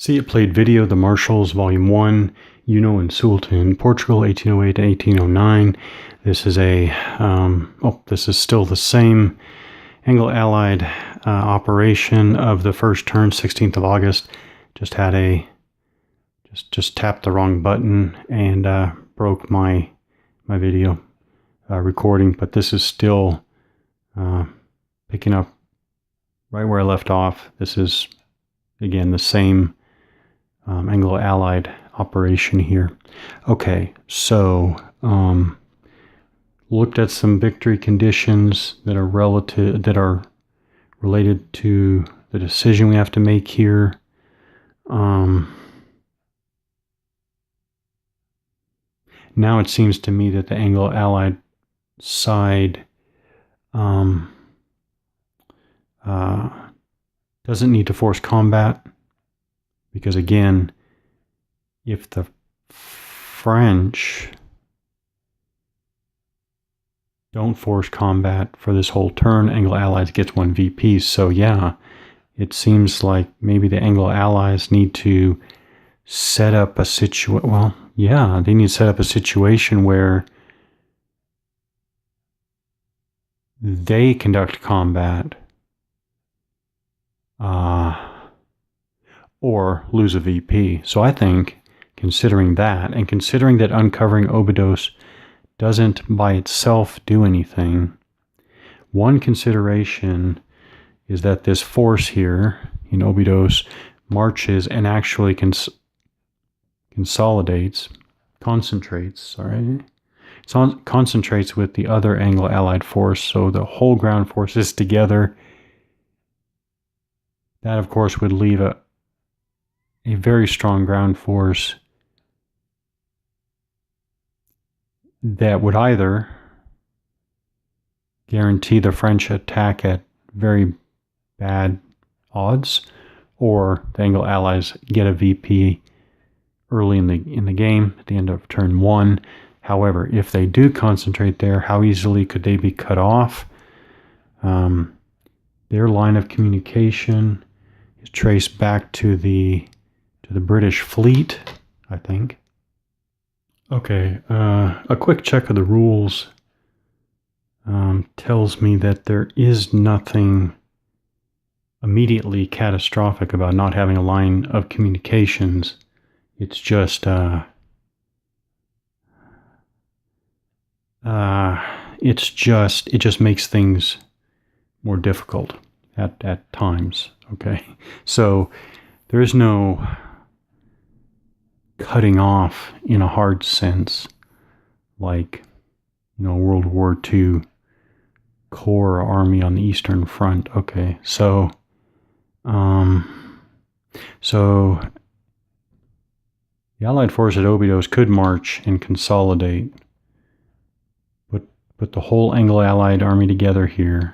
See it played video, The Marshals, Volume 1, Junot and Sultan, Portugal, 1808 to 1809. This is this is still the same Anglo-Allied operation of the first turn, 16th of August. Just had just tapped the wrong button and broke my video recording, but this is still picking up right where I left off. This is, again, the same Anglo-Allied operation here. Okay, so looked at some victory conditions that are related to the decision we have to make here. Now it seems to me that the Anglo-Allied side doesn't need to force combat, because again, if the French don't force combat for this whole turn, Anglo-Allies gets 1 VP. So yeah, it seems like maybe the Anglo-Allies need to set up a situation. Well, yeah, they need to set up a situation where they conduct combat or lose a VP. So I think, considering that, and considering that uncovering Obidos doesn't by itself do anything, one consideration is that this force here in Obidos marches and actually concentrates with the other Anglo-Allied force, so the whole ground forces together. That, of course, would leave a very strong ground force that would either guarantee the French attack at very bad odds, or the Anglo-Allies get a VP early in the game at the end of turn 1. However, if they do concentrate there, how easily could they be cut off? Their line of communication is traced back to the British fleet, I think. Okay, a quick check of the rules tells me that there is nothing immediately catastrophic about not having a line of communications. It's just it just makes things more difficult at times. Okay, so there is no cutting off in a hard sense, like, World War II Corps army on the Eastern Front. Okay, so the Allied force at Obidos could march and consolidate, put the whole Anglo-Allied army together here,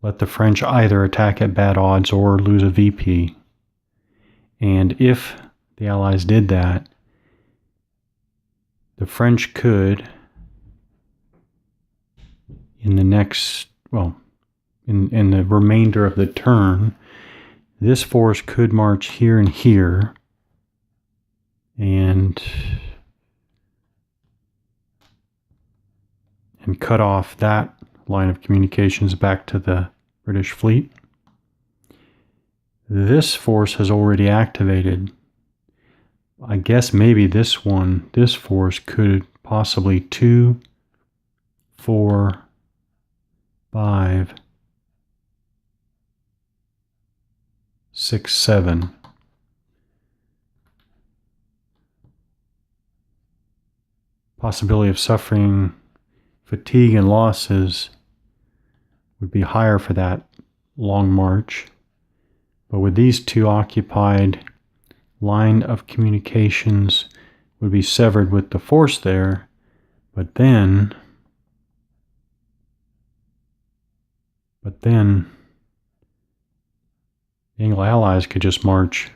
let the French either attack at bad odds or lose a VP. And if the Allies did that, the French could, in the remainder of the turn, this force could march here and here and cut off that line of communications back to the British fleet. This force has already activated. I guess maybe this force could possibly 2, 4, 5, 6, 7. Possibility of suffering fatigue and losses would be higher for that long march. But with these two occupied, line of communications would be severed with the force there, but then the Anglo-Allies could just march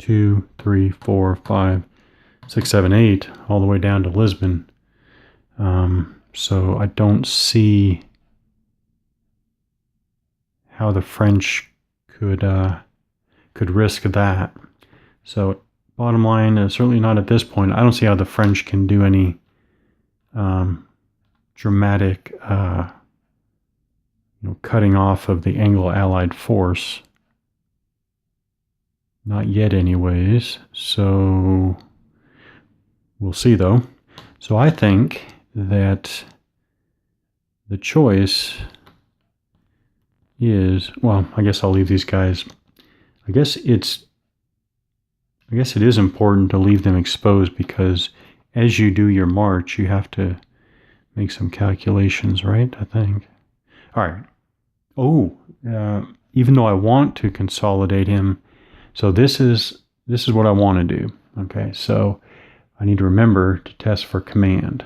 2, 3, 4, 5, 6, 7, 8 all the way down to Lisbon. So I don't see how the French could risk that. So bottom line, certainly not at this point. I don't see how the French can do any dramatic cutting off of the Anglo-Allied force. Not yet anyways. So we'll see though. So I think that the choice is, well, I guess I'll leave these guys. I guess it is important to leave them exposed, because as you do your march, you have to make some calculations, right? I think. All right. Oh, even though I want to consolidate him, so this is what I want to do. Okay, so I need to remember to test for command.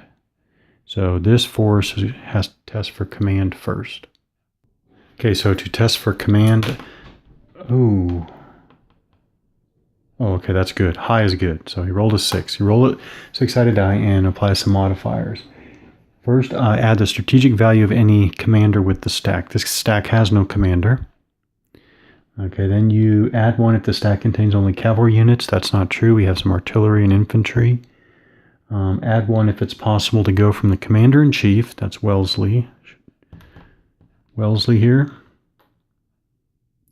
So this force has to test for command first. Okay, so to test for command, oh, okay, that's good. High is good. So he rolled a 6. He rolled a 6-sided die and apply some modifiers. First, add the strategic value of any commander with the stack. This stack has no commander. Okay, then you add 1 if the stack contains only cavalry units. That's not true. We have some artillery and infantry. Add 1 if it's possible to go from the commander-in-chief. That's Wellesley. Wellesley here.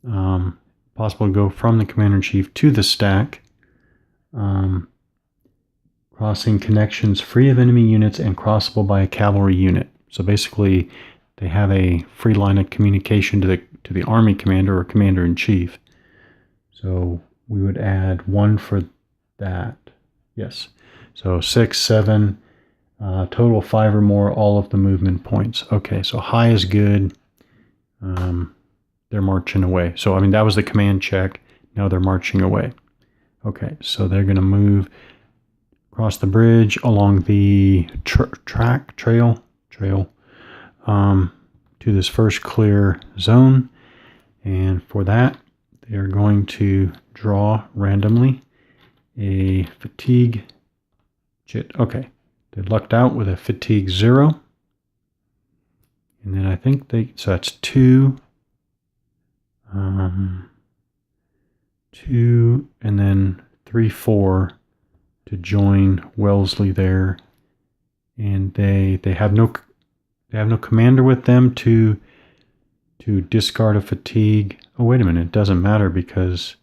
Possible to go from the commander-in-chief to the stack. Crossing connections free of enemy units and crossable by a cavalry unit. So basically, they have a free line of communication to the army commander or commander-in-chief. So we would add 1 for that. Yes. So 6, 7, total 5 or more, all of the movement points. Okay, so high is good. They're marching away. So, I mean, that was the command check. Now they're marching away. Okay, so they're going to move across the bridge along the trail to this first clear zone. And for that, they're going to draw randomly a fatigue chit. Okay, they lucked out with a fatigue 0. And then I think so that's 2, 2, and then 3, 4 to join Wellesley there. And they have no commander with them to discard a fatigue. Oh, wait a minute, it doesn't matter because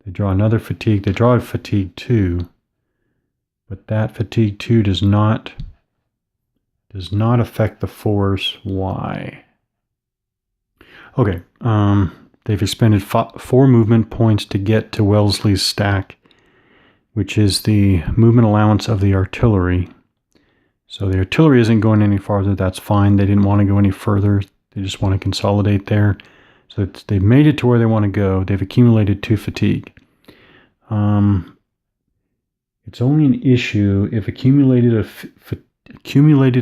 they draw another fatigue. They draw a fatigue 2, but that fatigue 2 does not affect the force. Why? Okay, they've expended 4 movement points to get to Wellesley's stack, which is the movement allowance of the artillery. So the artillery isn't going any farther. That's fine. They didn't want to go any further. They just want to consolidate there. So they've made it to where they want to go. They've accumulated 2 fatigue. It's only an issue if accumulated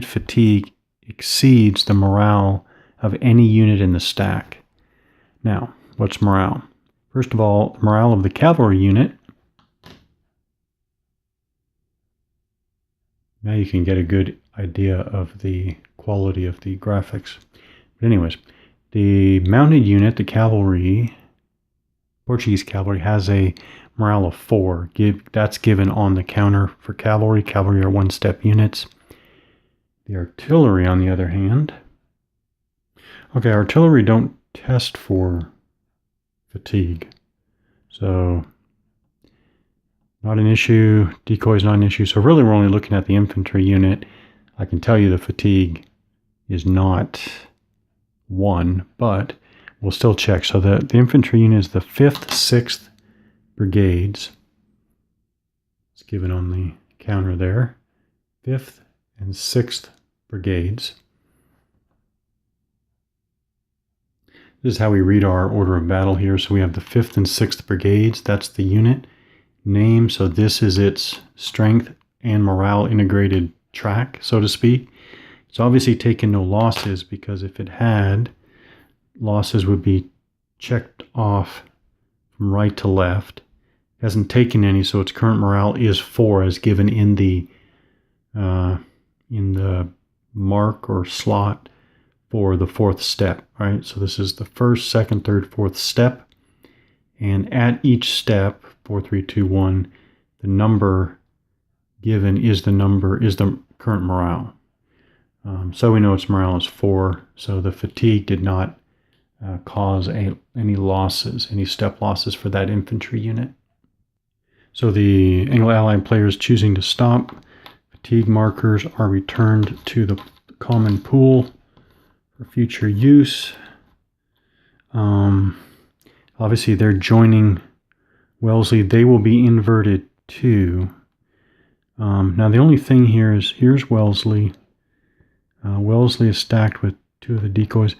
fatigue exceeds the morale of any unit in the stack. Now, what's morale? First of all, the morale of the cavalry unit. Now you can get a good idea of the quality of the graphics. But anyways, the mounted unit, the cavalry, Portuguese cavalry, has a morale of 4. That's given on the counter for cavalry. Cavalry are 1-step units. The artillery, on the other hand, okay, artillery don't test for fatigue. So, not an issue. Decoy is not an issue. So really we're only looking at the infantry unit. I can tell you the fatigue is not 1, but we'll still check. So the infantry unit is the 5th, 6th brigades. It's given on the counter there. 5th and 6th brigades. This is how we read our order of battle here. So we have the 5th and 6th brigades. That's the unit name. So this is its strength and morale integrated track, so to speak. It's obviously taken no losses, because if it had, losses would be checked off from right to left. It hasn't taken any, so its current morale is 4 as given in the mark or slot for the fourth step, right? So this is the first, second, third, fourth step. And at each step, 4, 3, 2, 1, the number given is the current morale. So we know its morale is 4. So the fatigue did not cause any losses, any step losses for that infantry unit. So the Anglo-Allied players choosing to stop, fatigue markers are returned to the common pool for future use. Obviously, they're joining Wellesley. They will be inverted too. Now, the only thing here is, here's Wellesley. Wellesley is stacked with 2 of the decoys.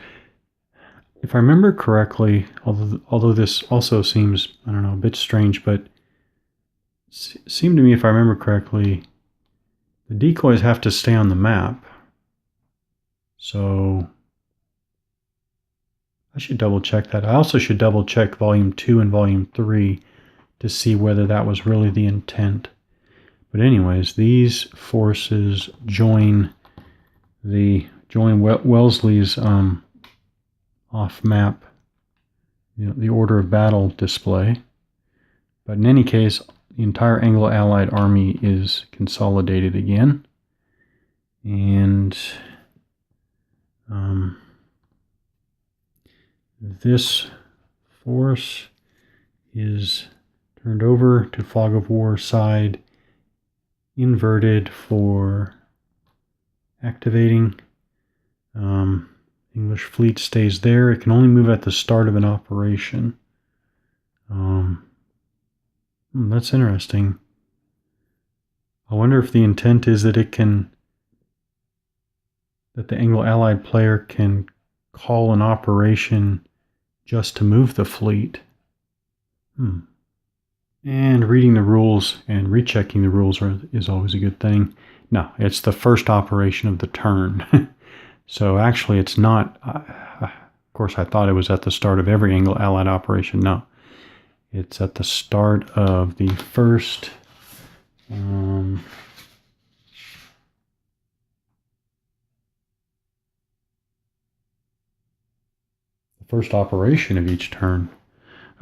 If I remember correctly, although this also seems, I don't know, a bit strange, but it seemed to me, if I remember correctly, the decoys have to stay on the map. So I should double check that. I also should double check Volume 2 and Volume 3 to see whether that was really the intent. But anyways, these forces join Wellesley's off-map, the order of battle display. But in any case, the entire Anglo-Allied army is consolidated again. And this force is turned over to fog of war side, inverted for activating. English fleet stays there. It can only move at the start of an operation. That's interesting. I wonder if the intent is that the Anglo-Allied player can call an operation just to move the fleet. And reading the rules and rechecking the rules is always a good thing. No, it's the first operation of the turn. So actually it's not, of course I thought it was at the start of every Anglo-Allied operation. No, it's at the start of the first operation of each turn.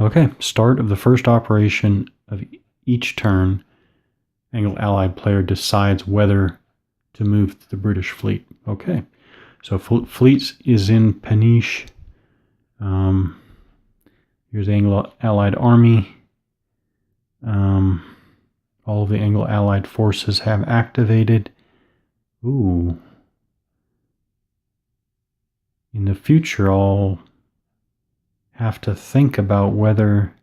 Okay, start of the first operation of each turn, Anglo-Allied player decides whether to move the British fleet. Okay, so fleets is in Peniche. Here's the Anglo-Allied army. All of the Anglo-Allied forces have activated. Ooh. In the future, I'll have to think about whether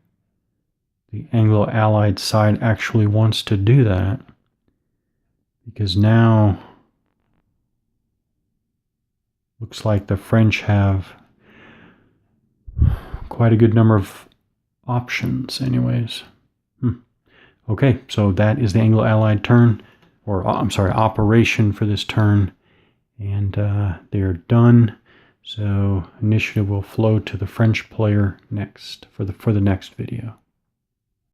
the Anglo-Allied side actually wants to do that. Because now looks like the French have quite a good number of options anyways. Okay, so that is the Anglo-Allied turn, or I'm sorry, operation for this turn. And they're done. So initiative will flow to the French player next for the next video.